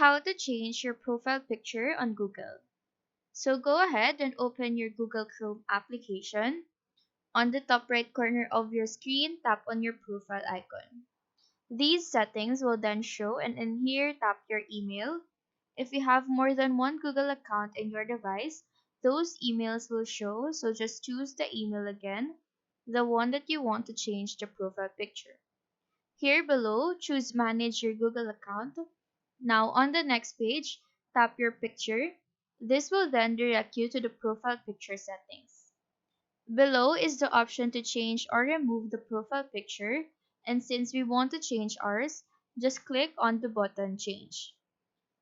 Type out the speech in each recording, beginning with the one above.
how to change your profile picture on Google. So go ahead and open your Google Chrome application. On the top right corner of your screen, tap on your profile icon. These settings will then show, and in here tap your email. If you have more than one Google account in your device, those emails will show, so just choose the email again, the one that you want to change the profile picture. Here below, choose Manage your Google account. Now on the next page, tap your picture. This will then direct you to the profile picture settings. Below is the option to change or remove the profile picture, and since we want to change ours, just click on the button Change.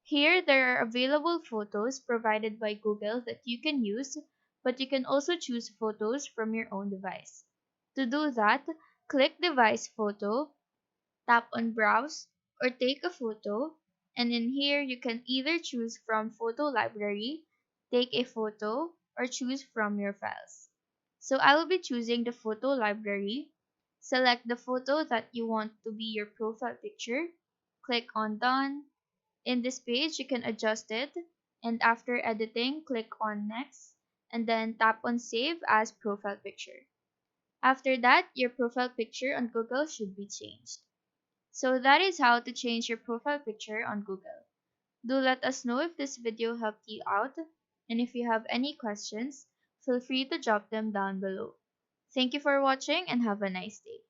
Here there are available photos provided by Google that you can use, but you can also choose photos from your own device. To do that, click Device Photo, tap on Browse or Take a Photo, and in here you can either choose from Photo Library, take a photo, or choose from your files. So I will be choosing the Photo Library. Select the photo that you want to be your profile picture, click on Done. In this page you can adjust it, and after editing, click on Next, and then tap on Save as Profile Picture. After that, your profile picture on Google should be changed. So that is how to change your profile picture on Google. Do let us know if this video helped you out, and if you have any questions, feel free to drop them down below. Thank you for watching and have a nice day.